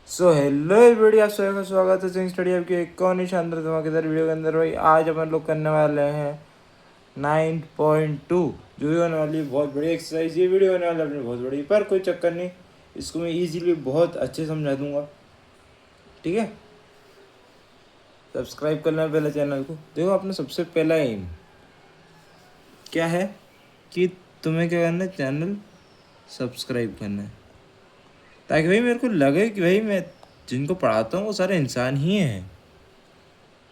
So hello everybody, आप सभी का स्वागत है सिंह स्टडी आपकी एक और ही शानदार धमाकेदार वीडियो के अंदर। भाई आज अपन लोग करने वाले हैं 9.2 जो भी होने वाली है बहुत बड़ी एक्सरसाइज। ये वीडियो होने वाली है अपनी बहुत बड़ी, पर कोई चक्कर नहीं, इसको मैं इजीली बहुत अच्छे समझा दूंगा। ठीक है, सब्सक्राइब करना है पहले चैनल को। देखो, अपना सबसे पहला एम क्या है कि तुम्हें क्या करना है, चैनल सब्सक्राइब करना है, ताकि भाई मेरे को लगे कि भाई मैं जिनको पढ़ाता हूँ वो सारे इंसान ही हैं।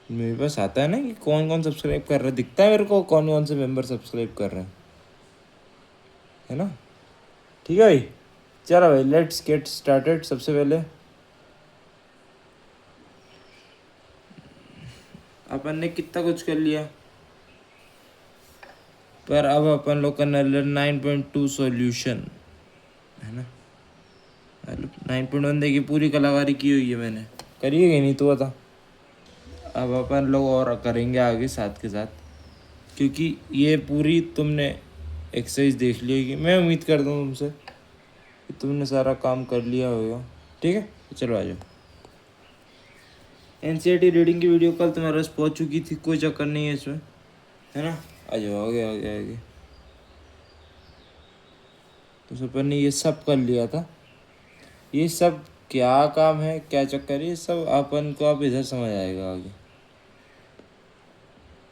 मेरे पास आता है ना कि कौन कौन सब्सक्राइब कर रहा है, दिखता है मेरे को कौन कौन से मेंबर सब्सक्राइब कर रहे हैं, है ना। ठीक है भाई, चलो भाई लेट्स गेट स्टार्टेड। सबसे पहले अपन ने कितना कुछ कर लिया, पर अब अपन लोग करने वाले 9.2 सॉल्यूशन, है ना। 9.1 देखिए पूरी कलाकारी की हुई है मैंने, करिएगा नहीं तो बता। अब अपन लोग और करेंगे आगे साथ के साथ, क्योंकि ये पूरी तुमने एक्सरसाइज देख ली होगी। मैं उम्मीद करता हूँ तुमसे कि तुमने सारा काम कर लिया होगा। ठीक है, तो चलो आ जाओ। एनसीईआरटी रीडिंग की वीडियो कल तुम्हारे पास पहुँच चुकी थी, कोई चक्कर नहीं है इसमें, है ना। आ जाओ आगे आगे आगे। तो सपन ने ये सब कर लिया था। ये सब क्या काम है, क्या चक्कर है, ये सब अपन को अब इधर समझ आएगा आगे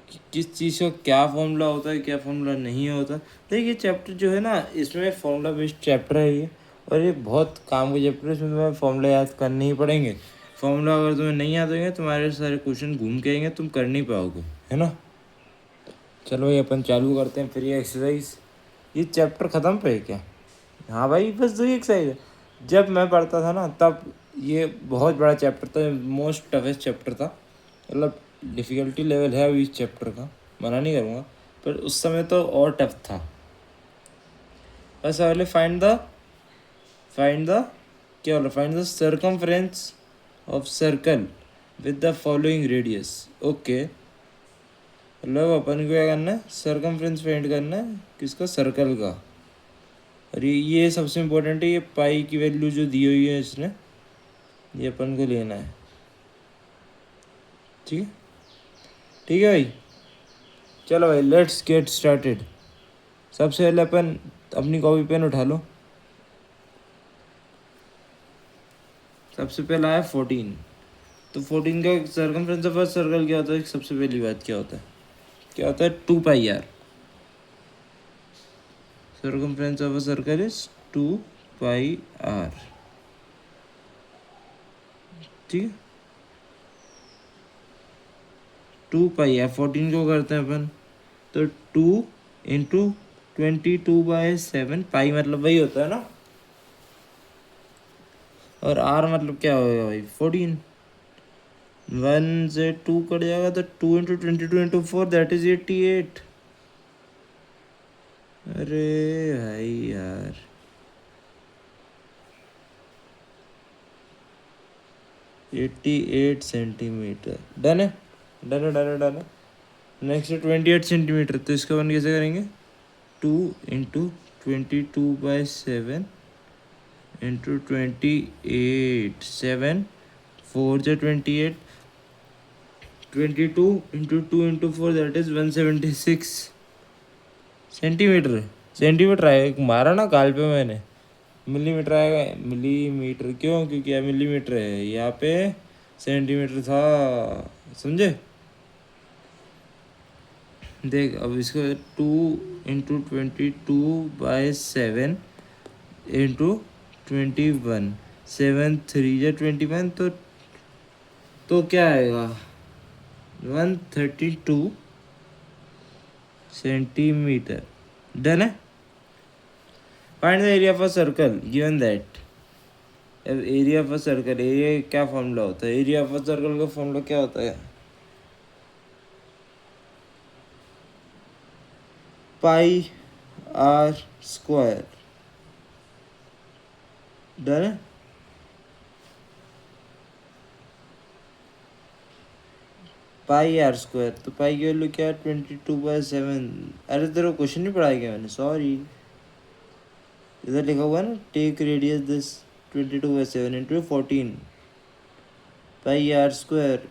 कि किस चीज़ का क्या फॉर्मूला होता है, क्या फॉर्मूला नहीं होता। देखिए ये चैप्टर जो है ना, इसमें फॉर्मूला बेस्ड चैप्टर है ये, और ये बहुत काम का चैप्टर है। इसमें तुम्हें फॉर्मूला याद करने ही पड़ेंगे। फॉर्मूला अगर तुम्हें नहीं याद होंगे, तुम्हारे सारे क्वेश्चन घूम के आएंगे, तुम कर नहीं पाओगे, है ना। चलो ये अपन चालू करते हैं फिर ये एक्सरसाइज। ये चैप्टर ख़त्म पे है क्या? हाँ भाई, बस दो ही एक्सरसाइज है। जब मैं पढ़ता था ना तब ये बहुत बड़ा चैप्टर था, मोस्ट टफेस्ट चैप्टर था। मतलब डिफ़िकल्टी लेवल है अभी इस चैप्टर का, मना नहीं करूँगा, पर उस समय तो और टफ था। बस पहले फाइंड द क्या बोला, find the circumference of circle with the following radius. Okay, मतलब अपन को क्या करना है, सर्कमफ्रेंस फाइंड करना है किसका, सर्कल का। और ये सबसे इम्पोर्टेंट है, ये पाई की वैल्यू जो दी हुई है इसने, ये अपन को लेना है। ठीक है, ठीक है भाई, चलो भाई लेट्स गेट स्टार्टेड। सबसे पहले अपन अपनी कॉपी पेन उठा लो। सबसे पहला है 14। तो 14 का सर्कमफ्रेंस ऑफ सर्कल क्या होता है, सबसे पहली बात क्या होता है, क्या होता है, 2 pi R. Circumference of circle is 2 pi R. ठीक है, 2 पाई आर। 14 को करते हैं अपन, तो 2 × 22/7। पाई मतलब वही होता है ना, और आर मतलब क्या होगा भाई, 14। 1 से 2 कट जाएगा तो 2 × 22 × 4 दैट इज 88। अरे भाई यार, 88 सेंटीमीटर। डन है, डन है, डन है, डन है। नेक्स्ट 28 सेंटीमीटर, तो इसका वन कैसे करेंगे, 2 × 22/7 × 28। 7 4 से 28, 22 × 2 × 4 दैट इज 176 सेंटीमीटर। सेंटीमीटर आएगा, मारा ना काल पे मैंने, मिलीमीटर आएगा। मिलीमीटर क्यों, क्योंकि यह मिलीमीटर है, यहाँ पे सेंटीमीटर था, समझे। देख अब इसको 2 × 22/7 × 21। 7 3 या 21, तो क्या आएगा, 132 सेंटीमीटर। डन है। Find the area of a circle given that. अब area of a circle, area क्या फॉर्मूला होता है, एरिया ऑफ अ सर्कल का फॉर्मूला क्या होता है, πr²। डन है। πr², तो पाई की वैल्यू क्या है, 22/7। अरे तेरे को क्वेश्चन नहीं पढ़ाया क्या मैंने, सॉरी। इधर लिखा हुआ है ना, take radius this 22/7 × 14। Pi r square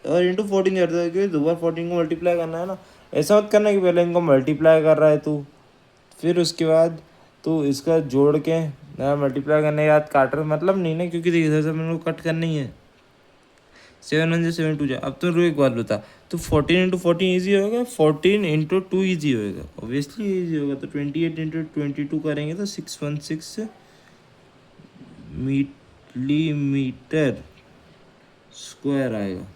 और इंटू 14 करता है, क्योंकि दोबारा 14 को मल्टीप्लाई करना है ना। ऐसा मत करना कि पहले इनको मल्टीप्लाई कर रहा है तू, फिर उसके बाद तू इसका जोड़ के ना मल्टीप्लाई करने के बाद काट रहा, मतलब नहीं ना, क्योंकि इधर से मेरे को कट करना ही है। 7 जा। अब तो रो एक बात बता, तो 14 × 14 ईजी होगा, 14 × 2 ईजी होगा, ऑब्वियसली ईजी होगा। तो 28 × 22 करेंगे तो 616 मिलीमीटर स्क्वायर आएगा।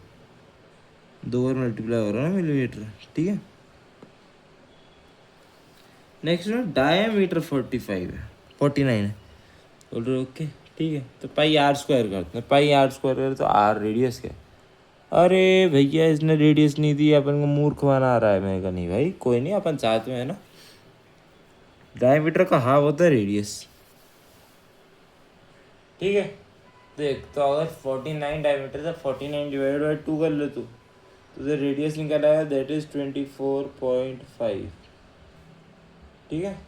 2 बार मल्टीप्लाई हो रहा है ना मिलीमीटर, ठीक है। नेक्स्ट में डायमीटर 49 है, बोल रहे ओके, ठीक है। तो पाई आर स्क्वायर करते हैं, पाई आर स्क्वायर करे तो आर रेडियस क्या है। अरे भैया इसने रेडियस नहीं दी, अपन को मूर्ख बना रहा है। मैं कहा नहीं भाई, कोई नहीं, अपन साथ में है ना। डायमीटर का हाफ होता है रेडियस, ठीक है। देख, तो अगर 49 डायमीटर है, 49 ÷ 2 कर ले तू, तो रेडियस निकल आया, दैट इज 24.5, ठीक है।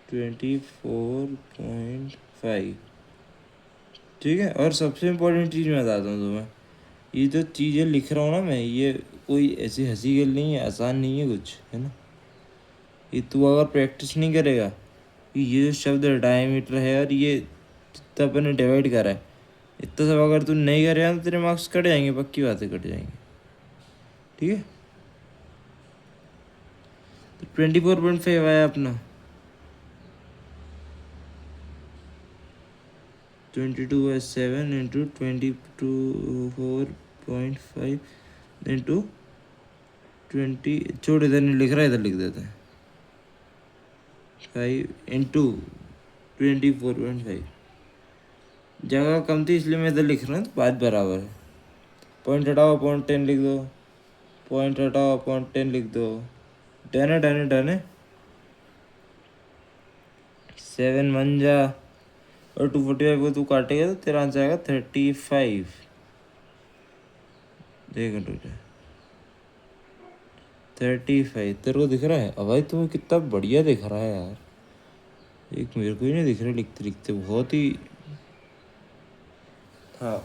ट्वेंटी 24.5, ठीक है। और सबसे इम्पोर्टेंट चीज़ मैं बताता हूँ तुम्हें, ये जो चीज़ें लिख रहा हूँ ना मैं, ये कोई ऐसी हंसी गल नहीं है, आसान नहीं है कुछ, है ना। ये तू अगर प्रैक्टिस नहीं करेगा कि ये जो शब्द डायमीटर है और ये जितना अपन ने डिवाइड करा है, इतना सब अगर तू नहीं करेगा तो तेरे मार्क्स कट जाएंगे, पक्की बातें कट जाएंगे, ठीक है। तो 24.5 आया अपना, 22/7 × 24.5 इंटू 20, छोड़ इधर नहीं लिख रहा, इधर लिख देते हैं 5 × 24.5। जगह कम थी इसलिए मैं इधर लिख रहा हूँ, तो बात बराबर है। पॉइंट हटाओ, .10 लिख दो, पॉइंट हटाओ, .10 लिख दो। डन है, डन है, डन है। 7 बन जा, और 245 को तू काटेगा तो तेरा आंसर आएगा 35। देख 35 तेरे को दिख रहा है। अब भाई तुम्हें कितना बढ़िया दिख रहा है यार, एक मेरे को ही नहीं दिख रहा लिखते लिखते, बहुत ही। हाँ,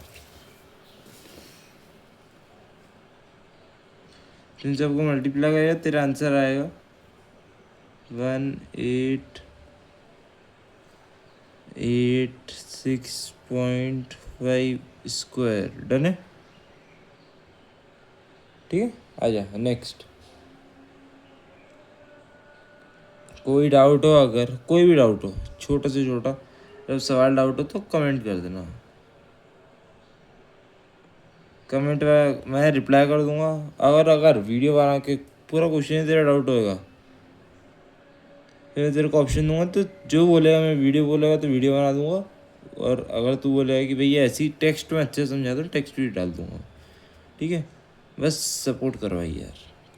तुम सबको मल्टीप्लाई करेगा, तेरा आंसर आएगा 1886.5 स्क्वायर। डन है, ठीक है। आजा नेक्स्ट। कोई डाउट हो, अगर कोई भी डाउट हो, छोटा से छोटा जब सवाल डाउट हो तो कमेंट कर देना, कमेंट में मैं रिप्लाई कर दूंगा। अगर वीडियो बना के पूरा क्वेश्चन तेरा डाउट होएगा, फिर तेरे को ऑप्शन दूंगा, तो जो बोलेगा, मैं वीडियो बोलेगा तो वीडियो बना दूंगा, और अगर तू बोलेगा कि भैया ऐसी टेक्स्ट में अच्छे समझा दो, टेक्स्ट भी डाल दूंगा, ठीक है। बस सपोर्ट करो भाई यार,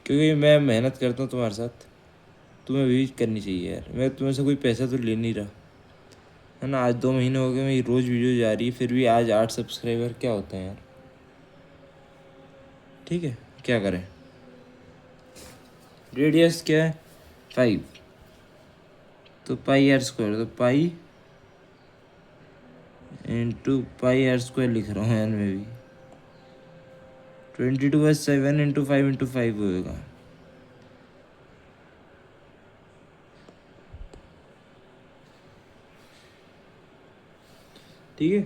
क्योंकि मैं मेहनत करता हूँ तुम्हारे साथ, तुम्हें भी करनी चाहिए यार। मैं तुम्हें से कोई पैसा तो ले नहीं रहा, है ना। आज 2 महीने हो गए मेरी रोज़ वीडियो जा रही है, फिर भी आज 8 सब्सक्राइबर क्या होते हैं यार, ठीक है। क्या करें, रेडियस क्या है 5, तो पाई आर स्क्वायर, तो pi into pi r square लिख रहा हूँ यार मैं भी। 22/7 × 5 होएगा, ठीक है।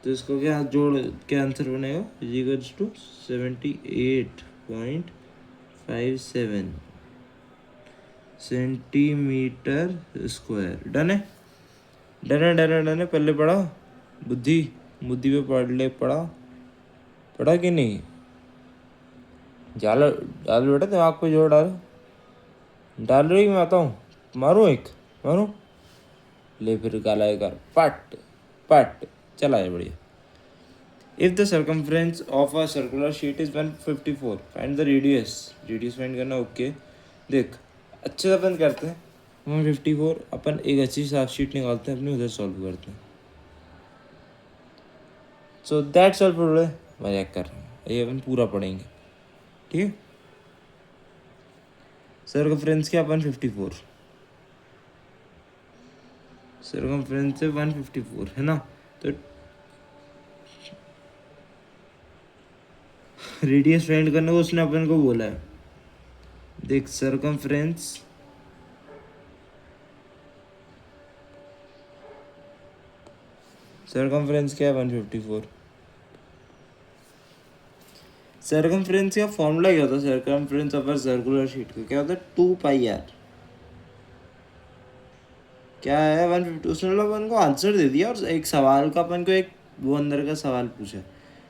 तो इसको क्या जोड़, क्या आंसर बनेगा, equals to 78.57 centimetre square. Done है, डन है, डन है, डन है। पहले पढ़ा, बुद्धि बुद्धि पे पढ़ ले, पढ़ा कि नहीं। डालो डालो बेटा, दिमाग पे जोर डालो, डाल रही मैं आता हूँ, मारूँ एक, मारूँ, ले फिर गाला एक कर, पट पट, चला है बढ़िया। If the circumference of a circular sheet is 154, find the radius, radius find करना, ओके। देख, अच्छे से अपन करते हैं 154, अपन एक अच्छी साफ शीट निकालते हैं अपनी, उधर सॉल्व करते हैं। So that's all for today. मजाक कर रहा हूँ, ये अपन पूरा पढ़ेंगे, ठीक है। सर्कमफ्रेंस क्या 154, सर्कमफ्रेंस से 154 है ना। तो रेडियस फाइंड करने को उसने अपन को बोला है। देख सर्कमफ्रेंस क्या है 154। सर्कमफ्रेंस का फॉर्मूला क्या होता है, सर्कमफ्रेंस ऑफ सर्कुलर शीट का क्या होता है 2πr। क्या है 150, उसने मतलब अपन को आंसर दे दिया और एक सवाल का अपन को एक वो अंदर का सवाल पूछा।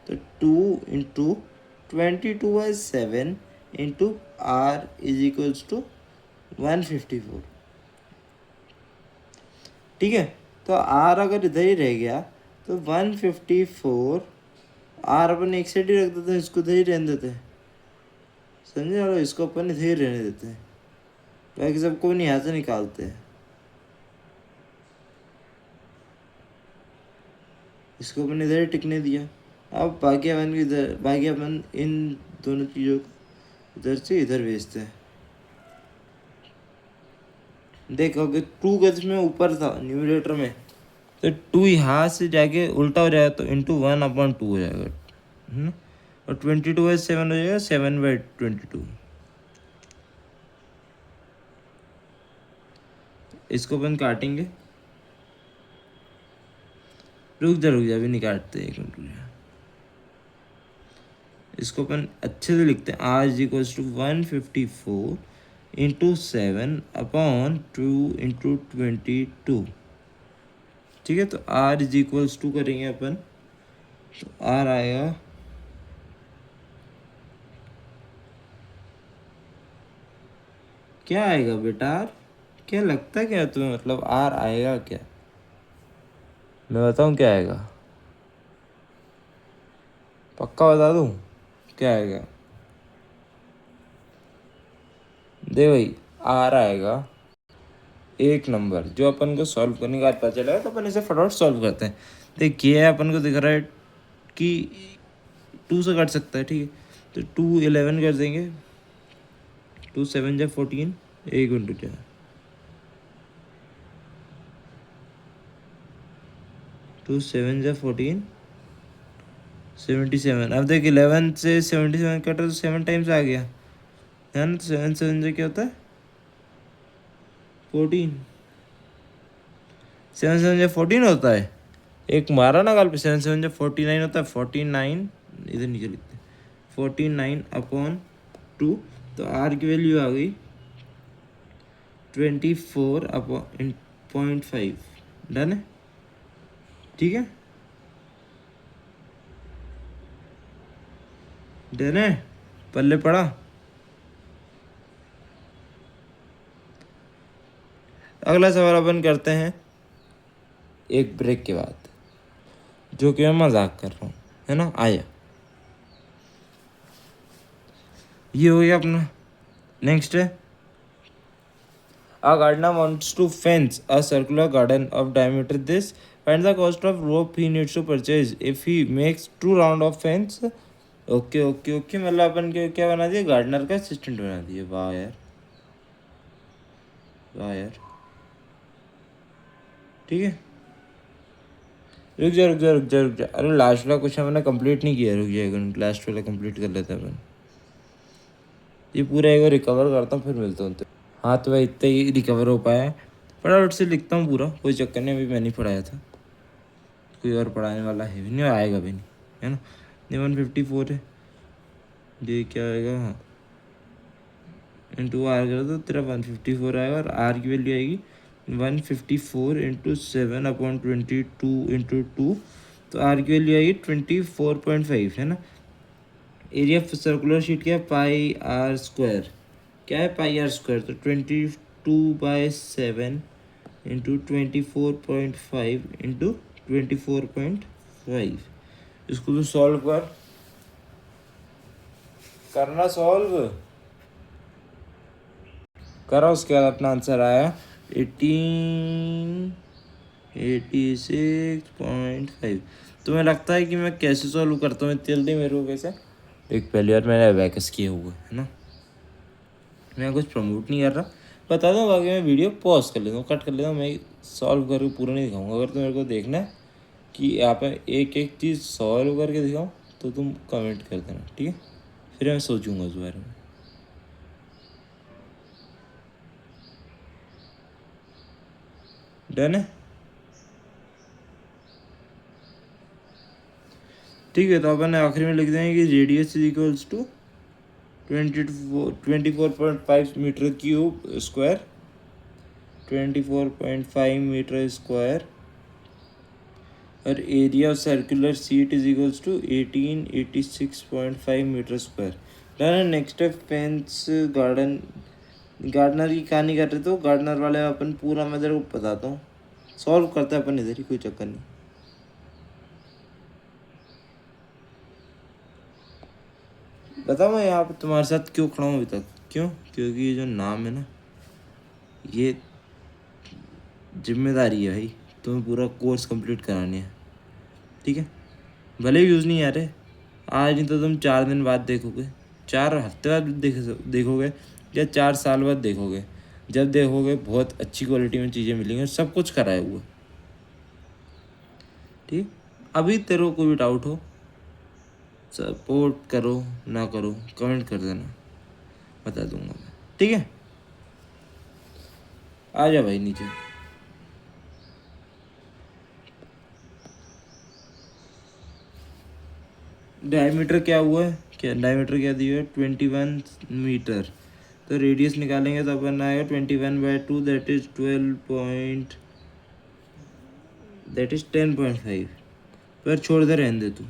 तो 2 × 22/7 into r is equals to 154। ठीक है, तो आर अगर इधर ही रह गया तो 154 आर अपन एक साइड ही रख देते हैं, इसको इधर ही रहने देते हैं, समझे, और इसको अपन इधर ही रहने देते हैं, बाकी सबको नहीं यहाँ से निकालते हैं, इसको अपन इधर ही टिकने दिया। अब बाकी अपन इधर, बाकी अपन इन दोनों चीज़ों को इधर से इधर भेजते हैं। देखो अगर 2 गज में ऊपर था न्यूमरेटर में, तो 2 यहाँ से जाके उल्टा हो जाएगा तो इंटू 1/2 हो जाएगा, है ना, और 22/7 हो जाएगा 7/22। इसको अपन काटेंगे, रुक जा अभी नहीं काटते, एक मिनट रुक जा। इसको अपन अच्छे से लिखते हैं, r is equals to 154 into 7/2 × 22। ठीक है, तो आर इज इक्वल्स टू करेंगे अपन, तो आर आएगा क्या आएगा बेटा, क्या लगता है क्या तुम्हें, मतलब आर आएगा क्या, मैं बताऊं क्या आएगा, पक्का बता दूं क्या आएगा। दे भाई, आर आएगा एक नंबर, जो अपन को सॉल्व करने का पता चलेगा तो अपन इसे फटाफट सॉल्व करते हैं। देखिए अपन को दिख रहा है कि 2 से कट सकता है, ठीक है, तो 2 11 कर देंगे, 2 7 जा 14, 1 × 2 2 7 जा 14 77। अब देख 11 से 77 कटा तो 7 टाइम्स आ गया है ना, तो 7 7 जा क्या होता है 14, 7 7 जा 14 होता है, एक मारा ना कल पे, 7 7 जा 49 होता है, 49 इधर नीचे लिखते हैं 49/2, तो आर की वैल्यू आ गई 24/0.5। डन है, ठीक है, डन है, पल्ले पड़ा। अगला सवाल अपन करते हैं एक ब्रेक के बाद, जो कि मैं मजाक कर रहा हूँ, है ना, आया ये हो गया अपना। नेक्स्ट है, a gardener wants to fence a circular garden of diameter this, find the cost of rope he needs to purchase if he makes 2 round of fence। Okay okay okay, मतलब अपन के क्या बना दिया, गार्डनर का assistant बना दिया, वाह यार, वाह यार, ठीक है, रुक जा रुक जा रुक जा रुक जा, अरे लास्ट वाला क्वेश्चन मैंने कंप्लीट नहीं किया, रुक जाएगा, लास्ट वाला कंप्लीट कर लेते हैं अपन, ये पूरा एक बार रिकवर करता हूँ फिर मिलता हूँ। हाँ तो भाई इतना ही रिकवर हो पाया है, फटाफट से लिखता हूँ पूरा, कोई चक्कर नहीं, अभी मैंने पढ़ाया था, कोई और पढ़ाने वाला है भी नहीं, आएगा भी नहीं, है ना। ये 154 है, ये क्या आएगा, हाँ इंटू आर कर दो, तेरा 154 आएगा, और आर की वैल्यू आएगी 154 × 7/22 तो आर की वैल्यू आएगी 24.5, है ना। एरिया ऑफ सर्कुलर शीट क्या है, πr², क्या है πr², तो 22/7 × 24.5 × 24.5, इसको तो सॉल्व करना सॉल्व करा, उसके बाद अपना आंसर आया 1886.5। तुम्हें लगता है कि मैं कैसे सॉल्व करता हूँ इतनी जल्दी, मेरे को कैसे, एक पहली बार मैंने वैकस किए हुए, है ना। मैं कुछ प्रमोट नहीं कर रहा, बता दूँ, बाकी मैं वीडियो पॉज कर लेता हूँ, कट कर लेता हूँ, मैं सॉल्व करके पूरा नहीं दिखाऊंगा। अगर तुम्हें को देखना है कि यहाँ पे एक एक चीज़ सॉल्व करके दिखाऊँ तो तुम कमेंट कर देना, ठीक है? फिर मैं सोचूंगा उस बारे में। डन है? ठीक है, तो अपन आखिरी में लिख देंगे कि radius is equals to 24.5 metre cube square, 24.5 metre square, और area of circular seat is equals to 1886.5 metre square. Done है। नेक्स्ट है फेंस गार्डन। गार्डनर की कहानी कर रहे, तो गार्डनर वाले अपन पूरा मैं तेरे को बताता हूँ, सॉल्व करते हैं अपन इधर ही, कोई चक्कर नहीं। बताओ मैं यहाँ पे तुम्हारे साथ क्यों खड़ा हूँ अभी तक? क्यों? क्योंकि ये जो नाम है ना, ये जिम्मेदारी है भाई, तुम्हें पूरा कोर्स कंप्लीट करानी है, ठीक है? भले ही यूज़ नहीं आ रहे आज, नहीं तो तुम 4 दिन बाद देखोगे, 4 हफ्ते बाद देखोगे, या 4 साल बाद देखोगे। जब देखोगे बहुत अच्छी क्वालिटी में चीज़ें मिलेंगी, सब कुछ कराए हुए, ठीक? अभी तेरे को कोई भी डाउट हो, सपोर्ट करो ना करो, कमेंट कर देना, बता दूंगा मैं, ठीक है? आ जा भाई नीचे। डायमीटर क्या हुआ है? क्या डायमीटर क्या दिया है? 21 मीटर। तो रेडियस निकालेंगे तो अपन आएगा 21/2, दैट इज 10.5। पर छोड़ दे, रहने दे तू।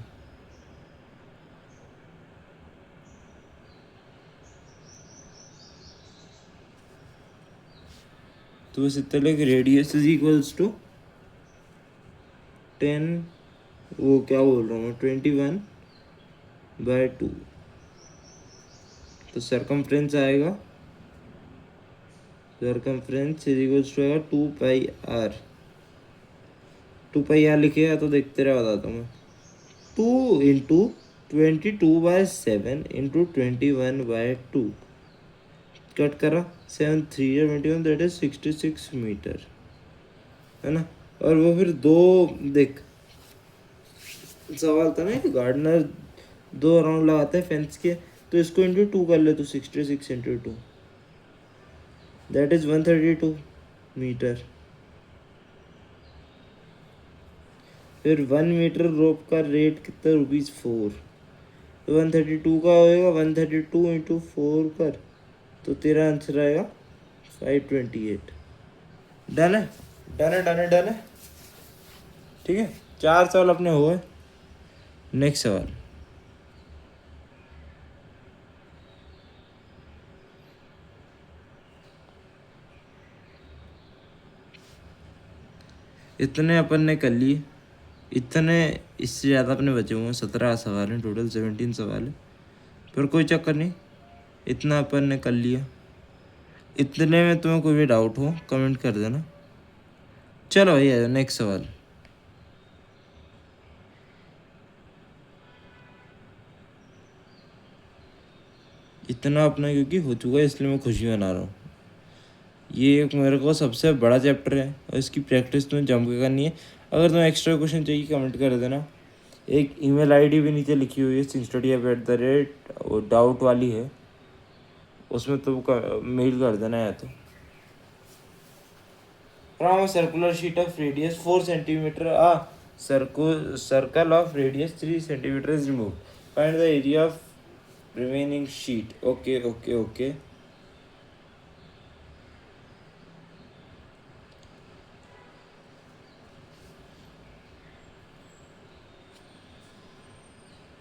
तो बस इतना लगे, रेडियस इज इक्वल्स टू 10, वो क्या बोल रहा हूँ मैं, 21/2। तो सरकमफ्रेंस आएगा, सरकमफ्रेंस इज इक्वल्स टू आएगा 2πr। 2πr लिखेगा तो देखते रहे, बताता हूँ मैं। 2 × 22/7 × 21/2, कट करा, 7×3 = 21, दैट इज 66 मीटर, है ना? और वो फिर दो, देख सवाल था ना कि गार्डनर 2 राउंड लगाता है फेंस के, तो इसको इंटू 2 कर ले, तो 66 × 2, दैट इज 132 मीटर। फिर 1 मीटर रोप का रेट कितना? ₹4। तो 132 का होएगा, 132 × 4 कर, तो तेरा आंसर आएगा 528। डन है, डन है, डन है, डन है, ठीक है? 4 सवाल अपने हुए। नेक्स्ट सवाल, इतने अपन ने कर लिए, इतने, इससे ज़्यादा अपने बचे हुए हैं। 17 सवाल हैं टोटल, 17 सवाल है, पर कोई चक्कर नहीं, इतना अपन ने कर लिया। इतने में तुम्हें कोई भी डाउट हो कमेंट कर देना। चलो भैया नेक्स्ट सवाल। इतना अपना क्योंकि हो चुका है, इसलिए मैं खुशी मना रहा हूँ। ये एक मेरे को सबसे बड़ा चैप्टर है, और इसकी प्रैक्टिस तुम्हें जम के करनी है। अगर तुम्हें एक्स्ट्रा क्वेश्चन चाहिए कमेंट कर देना। एक ईमेल आईडी भी नीचे लिखी हुई है, sinstudy@, वो डाउट वाली है, उसमें तुम मेल कर देना है। तो from circular sheet of radius 4 centimetre, circle of radius 3 centimetre is remove, find the area of remaining sheet. Okay okay okay,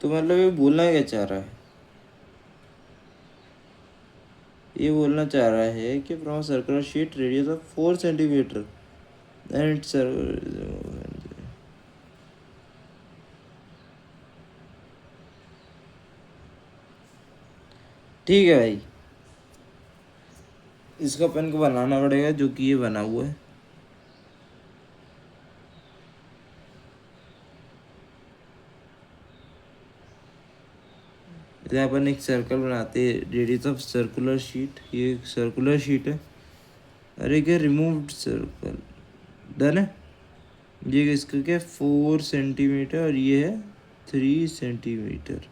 तो मतलब ये बोलना क्या चाह रहा है? ये बोलना चाह रहा है कि from circular sheet radius of 4 centimetre and ठीक है भाई, इसका पेन को बनाना पड़ेगा, जो कि ये बना हुआ है। यहाँ अपन एक सर्कल बनाते हैं, रेडियस ऑफ सर्कुलर शीट, ये एक सर्कुलर शीट है। अरे क्या रिमूव्ड सर्कल, डन है। ये इसका क्या 4 सेंटीमीटर और ये है 3 centimetre.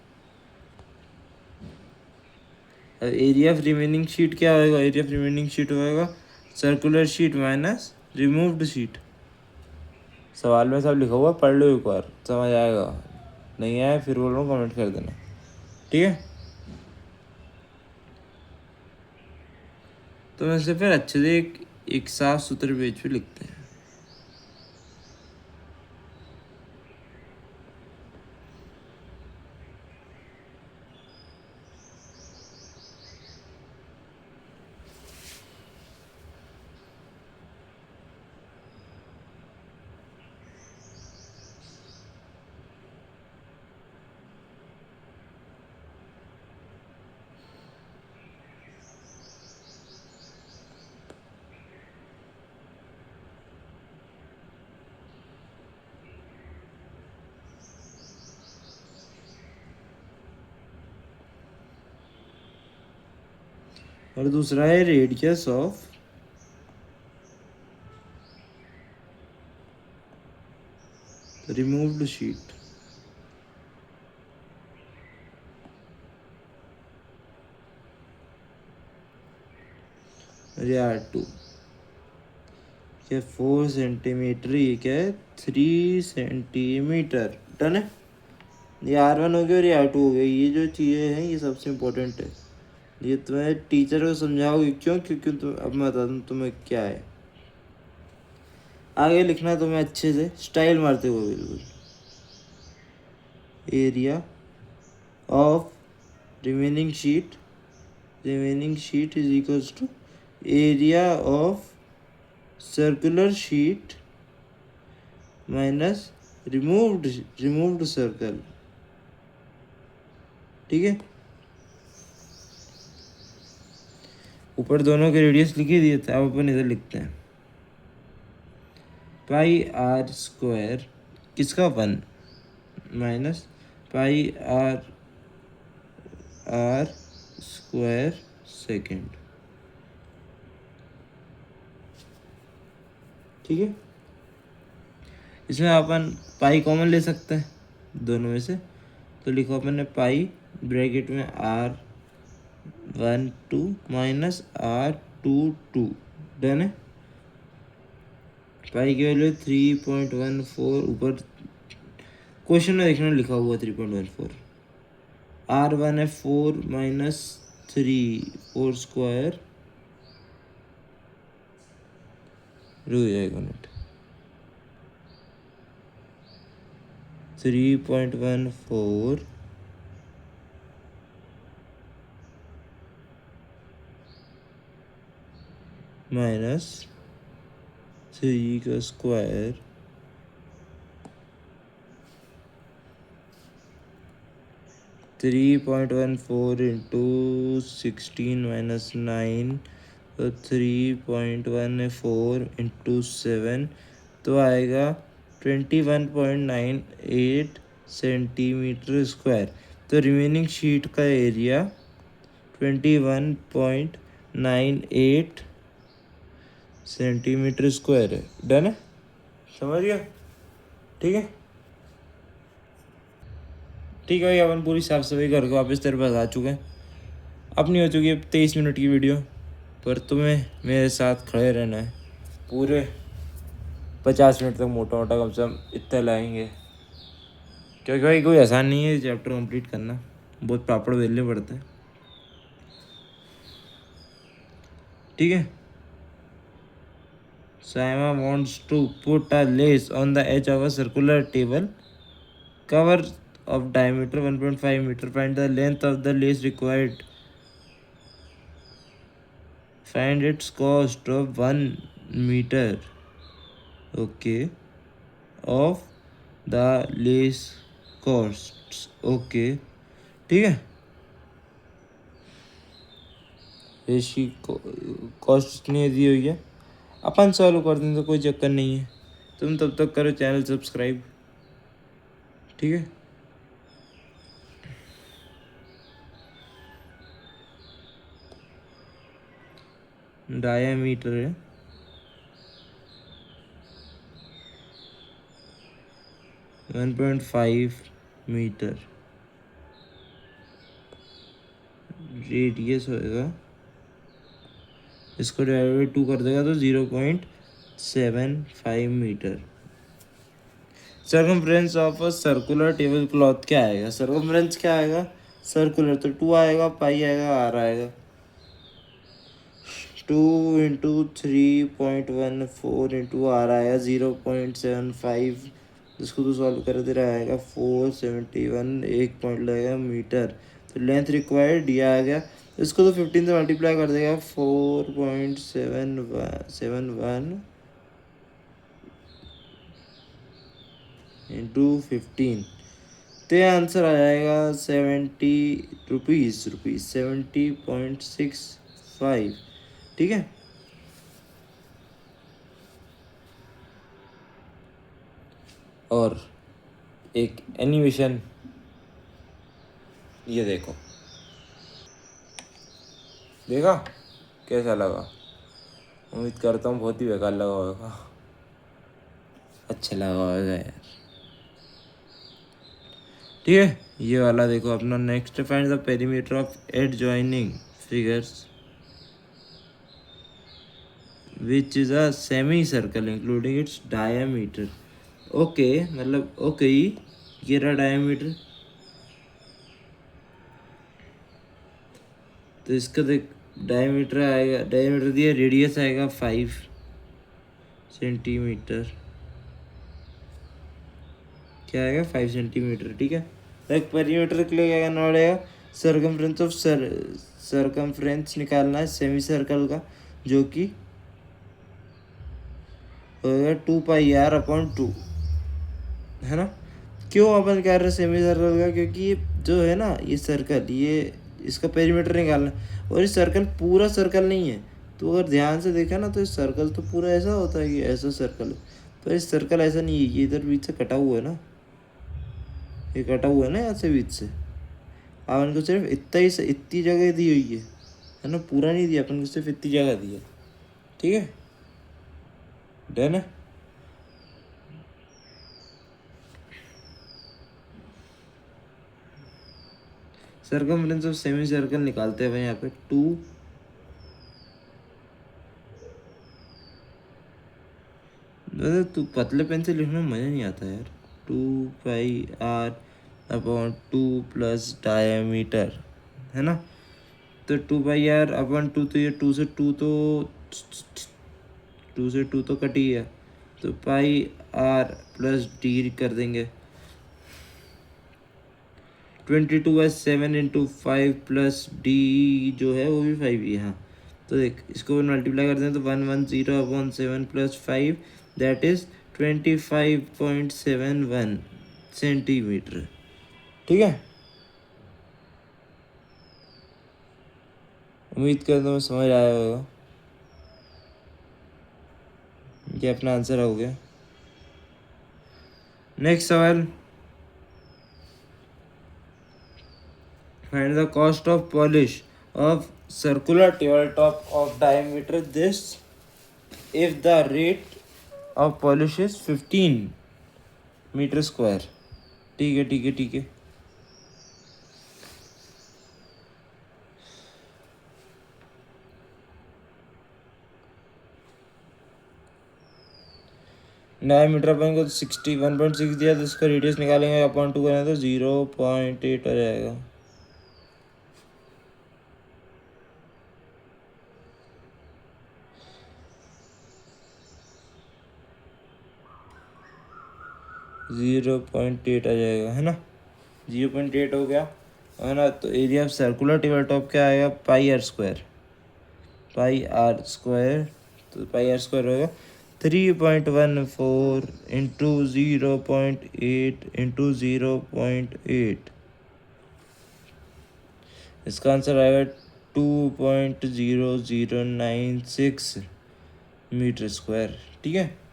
Area of remaining sheet क्या होगा? एरिया ऑफ रिमेनिंग शीट होगा circular sheet minus removed sheet. सवाल में सब लिखा हुआ, पढ़ लो एक बार, समझ आएगा। नहीं आया फिर बोल रहा हूँ कमेंट कर देना, ठीक है। तो वैसे फिर अच्छे से एक साफ सुथरे पेज पे लिखते हैं। और दूसरा है रेडियस ऑफ रिमूव्ड शीट। अरे R2 क्या 4 सेंटीमीटर, ये क्या है 3 सेंटीमीटर, डन है। ये R1 हो गया और ये R2 हो गया। ये जो चीज़ें हैं ये सबसे इम्पोर्टेंट है। ये तुम्हें टीचर को समझाओगे क्यों? क्योंकि तुम, अब मैं बता दूँ तुम्हें क्या है। आगे लिखना तुम्हें अच्छे से, स्टाइल मारते हुए बिल्कुल। Area of remaining sheet is equals to area of circular sheet minus removed circle, ठीक है। ऊपर दोनों के रेडियस लिख ही दिए थे, अब अपन इधर लिखते हैं पाई आर स्क्वायर किसका 1 minus pi r square second, ठीक है। इसमें अपन पाई कॉमन ले सकते हैं दोनों में से, तो लिखो अपन ने पाई ब्रैकेट में R12 माइनस R22, डन है। पाई की वैल्यू 3.14, ऊपर क्वेश्चन में देखना लिखा हुआ 3.14। R1 है 4 माइनस 3, 4 स्क्वायर, रुक जाएगा मिनट, 3.14 माइनस 3 का स्क्वायर, थ्री 3.14 इंटू 16 माइनस 9, तो 3.14 इंटू 7, तो आएगा 21.98 सेंटीमीटर स्क्वायर। तो रिमेनिंग शीट का एरिया 21.98 सेंटीमीटर स्क्वायर है, डन है, समझ गया, ठीक है। ठीक है भाई, अपन पूरी साफ सफाई करके वापस तेरे पास आ चुके हैं। अपनी हो चुकी है 23 मिनट की वीडियो, पर तुम्हें मेरे साथ खड़े रहना है पूरे 50 मिनट तक, मोटा मोटा कम से कम इतना लाएंगे, क्योंकि भाई कोई आसान नहीं है चैप्टर कंप्लीट करना, बहुत पापड़ बेलने पड़ते हैं, ठीक है। Saima wants to put a lace on the edge of a circular table cover of diameter 1.5 meter. Find the length of the lace required. Find its cost of 1 meter. Okay. Of the lace costs. Okay. ठीक है, इसकी cost इतनी दी हुई है, अपन solve कर दें तो कोई चक्कर नहीं है। तुम तब तक करो चैनल सब्सक्राइब, ठीक है। डायामीटर है 1.5 मीटर, रेडियस होएगा, इसको डिवाइड बाई 2 कर देगा तो 0.75 metre. Circumference of a circular table cloth क्या आएगा? सर्कमफ्रेंस क्या आएगा? सर्कुलर तो 2 आएगा, पाई आएगा, आर आएगा। 2 इंटू 3.14 इंटू आर आएगा 0.75, जिसको तो सॉल्व कर दे रहा आएगा 471, एक पॉइंट लगेगा मीटर। तो लेंथ रिक्वायर्ड ये आ गया, इसको तो 15 से मल्टीप्लाई कर देगा 4.71 इंटू 15, तो आंसर आ जाएगा 70 रुपीज़, 70.65। ठीक है। और एक एनिमेशन, ये देखो, देखा कैसा लगा? उम्मीद करता हूँ बहुत ही बेकार लगा होगा। अच्छा लगा होगा यार। ठीक है, ये वाला देखो अपना next, find the perimeter of adjoining figures which is a semi circle including its diameter. Okay, मतलब ओके, ये रहा डायमीटर, तो इसका देख डायमीटर आएगा, डायमीटर दिया, रेडियस आएगा 5 सेंटीमीटर, क्या आएगा 5 सेंटीमीटर। ठीक है, एक पेरीमीटर के लिए क्या करना पड़ेगा? सर्कमफ्रेंस ऑफ सर्कमफ्रेंस निकालना है सेमी सर्कल का, जो कि होगा 2πr/2, है ना। क्यों अपन कह रहे हैं सेमी सर्कल का? क्योंकि ये जो है ना, ये सर्कल, ये इसका पेरीमीटर निकालना है, और ये सर्कल पूरा सर्कल नहीं है। तो अगर ध्यान से देखा ना, तो इस सर्कल तो पूरा ऐसा होता है कि ऐसा सर्कल है, पर इस सर्कल ऐसा नहीं है, ये इधर बीच से कटा हुआ है ना, ये कटा हुआ है ना यहाँ से बीच से। अपन को सिर्फ इतना ही, इतनी जगह दी हुई है ना, पूरा नहीं दिया अपन को, सिर्फ इतनी जगह दी है। ठीक है, डन है। सर्कमफ्रेंस ऑफ सेमी सर्कल निकालते हैं भाई यहाँ पे 2, तू पतले पेन से लिखने में मज़ा नहीं आता यार। 2πr/2 प्लस डायमीटर, है ना। तो 2πr/2, तो ये 2 से 2 तो 2 से 2 तो कट ही गया, तो πr प्लस डी कर देंगे। 22/7 इंटू 5 प्लस डी जो है वो भी 5 ही है। हाँ, तो देख इसको मल्टीप्लाई करते हैं तो 110/7 प्लस 5, दैट इज 25.71 सेंटीमीटर। ठीक है, उम्मीद करता हूँ समझ आया होगा। ये अपना आंसर हो गया। नेक्स्ट सवाल, find the cost of polish of circular table top of diameter this if the rate of polish is 15 metre square. ठीक है, ठीक है, ठीक है। डायमीटर अपन को 61.6 दिया, तो इसका रेडियस निकालेंगे अपॉन 2 करें तो 0.8 आ जाएगा। जीरो पॉइंट एट आ जाएगा, है ना। 0.8 हो गया, है ना। तो area of circular table top क्या आएगा? πr², πr², तो πr² होगा 3.14 इंटू 0.8 इंटू 0.8, इसका आंसर आएगा 2.0096 मीटर स्क्वायर। ठीक है,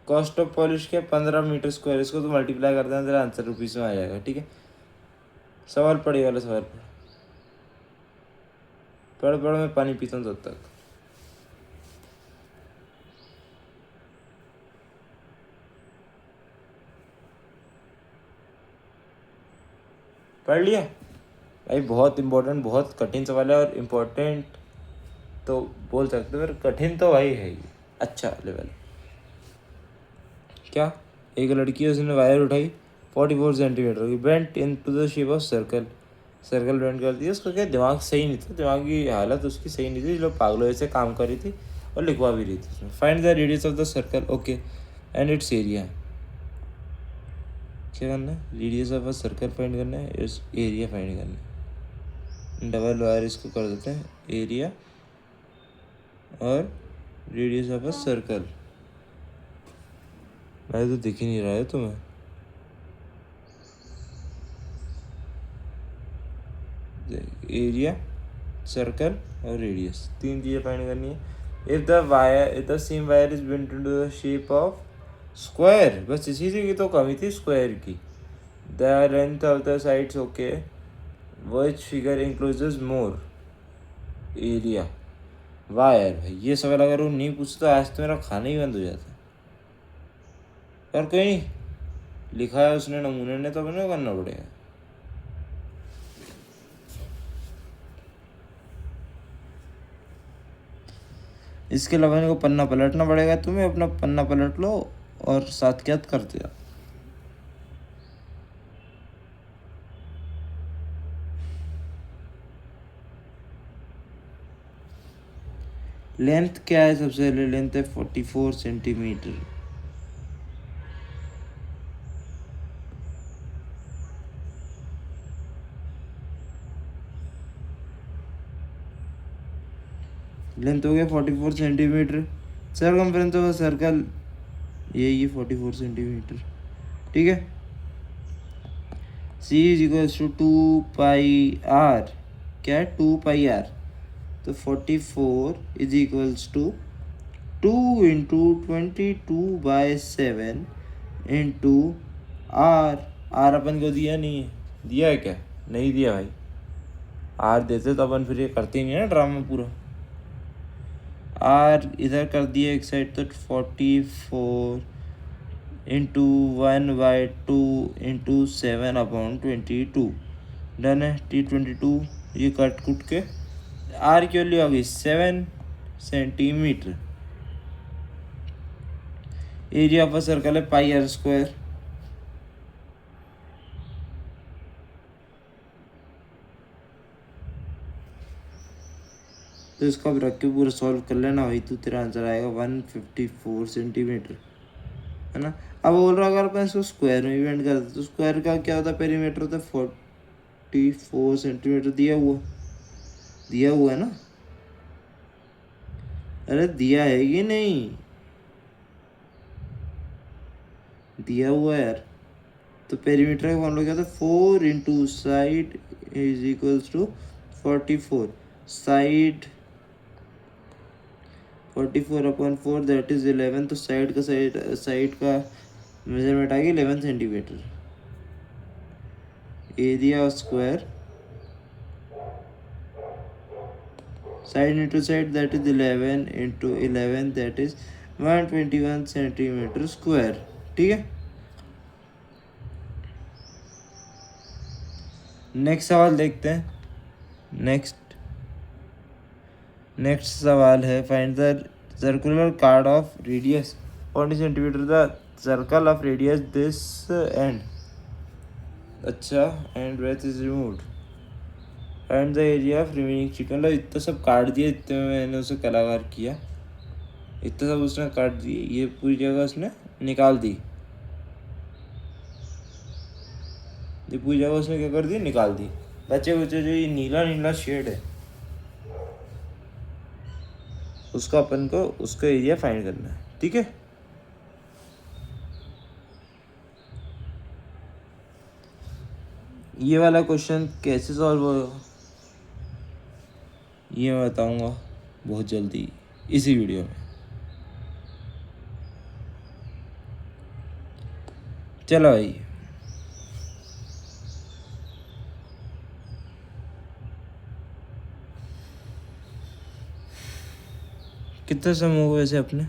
कॉस्ट ऑफ पॉलिश क्या 15 मीटर स्क्वायर, इसको तो मल्टीप्लाई करते हैं तेरा आंसर रुपीज़ में आ जाएगा। ठीक है, सवाल पढ़िए वाला सवाल पढ़। पढ़ पढ़ मैं पानी पीता हूँ तब तक। पढ़ लिया भाई, बहुत इम्पोर्टेंट, बहुत कठिन सवाल है। और इम्पोर्टेंट तो बोल सकते हो, पर कठिन तो भाई है ही, अच्छा लेवल। क्या, एक लड़की है, उसने वायर उठाई 44 सेंटीमीटर की, bent into the shape of circle, circle bend कर दिया। उसका क्या दिमाग सही नहीं था, दिमाग की हालत उसकी सही नहीं थी, जो पागलों जैसे काम कर रही थी और लिखवा भी रही थी उसमें। Find the radius of the circle, okay, and it's area. क्या करना है, radius of a circle find करना है, इस एरिया फाइंड करना है। डबल वायर इसको कर देते हैं, एरिया और रेडियस ऑफ अ सर्कल। मैं तो दिख ही नहीं रहा है तुम्हें। एरिया, सर्कल और रेडियस, तीन चीज़ें फाइंड करनी है। If the same wire is bent into the shape of square, बस इसी की तो कमी थी स्क्वायर की। The length of the sides, okay, which figure encloses more area. Wire, भाई ये सवाल अगर वो नहीं पूछता आज तो मेरा खाना ही बंद हो जाता। पर कोई नहीं, लिखा है उसने नमूने ने, तो अपने को करना पड़ेगा। इसके अलावा इनको पन्ना पलटना पड़ेगा, तुम्हें अपना पन्ना पलट लो और साथ क्या करते हो। लेंथ क्या है, सबसे पहले लेंथ है 44 सेंटीमीटर। लेंथ हो गया 44 सेंटीमीटर। सर्कमफ्रेंस ऑफ सर्कल यही है 44 सेंटीमीटर, ठीक है। C is equals to 2 pi R, क्या है 2 पाई आर, तो 44 is equals to 2 × 22/7 into R. R अपन को दिया नहीं है, दिया है क्या, नहीं दिया भाई। आर देते तो अपन फिर ये करते ही नहीं ना ड्रामा पूरा। आर इधर कर दिया एक साइड, तो 44 इंटू 1/2 इंटू 7/22 डन है। T22 ये कट कुट के आर की वैल्यू आ गई 7 centimetre. Area of a circle है πr²। तो इसको अब रख के पूरा सॉल्व कर लेना भाई, तो तेरा आंसर आएगा 154 सेंटीमीटर, है ना। अब बोल रहा अगर अपन इसको स्क्वायर में इवेंट करते तो स्क्वायर का क्या होता है, पेरीमीटर होता है 44 सेंटीमीटर, दिया हुआ है ना। अरे दिया है कि नहीं, दिया हुआ है यार। तो पेरीमीटर का फॉर्मूला क्या था, 4 into side is equals to 44, side 44/4 that is 11। तो साइड का मेजरमेंट आ गया 11 centimetre. Area of square, side into side that is 11 into 11 that is 121 centimetre square, ठीक है। नेक्स्ट सवाल देखते हैं। नेक्स्ट सवाल है, find the circular card of radius 40 centimetre, the circle of radius this end, अच्छा, and breadth is removed, find the area of remaining chicken. मतलब इतना सब काट दिया, इतने में मैंने उसे कलाकार किया, इतना सब उसने काट दिए, ये पूरी जगह उसने निकाल दी, ये पूरी जगह उसने क्या कर दी, निकाल दी। बच्चे बच्चे जो ये नीला नीला शेड है उसका अपन को उसका एरिया फाइंड करना है, ठीक है। ये वाला क्वेश्चन कैसे सॉल्व होगा ये मैं बताऊंगा बहुत जल्दी इसी वीडियो में। चलो भाई, कितना समय हो गया वैसे अपने?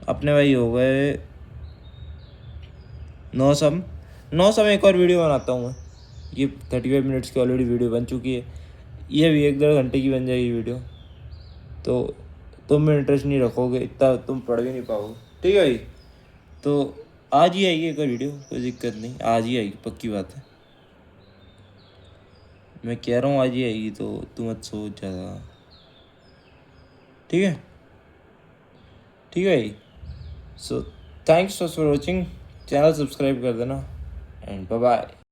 अपने भाई हो गए 9 सम। 9 सम एक और वीडियो बनाता हूँ मैं। ये 35 मिनट्स की ऑलरेडी वीडियो बन चुकी है, ये भी 1-1.5 घंटे की बन जाएगी वीडियो। तो तुम में इंटरेस्ट नहीं रखोगे, इतना तुम पढ़ भी नहीं पाओगे, ठीक है भाई। तो आज ही आएगी एक और वीडियो, कोई दिक्कत नहीं, आज ही आएगी, पक्की बात है। मैं कह रहा हूँ आज ही आएगी, तो तू मत सोच ज़्यादा, ठीक है? ठीक है भाई। So thanks for watching, channel subscribe कर देना एंड बाय बाय।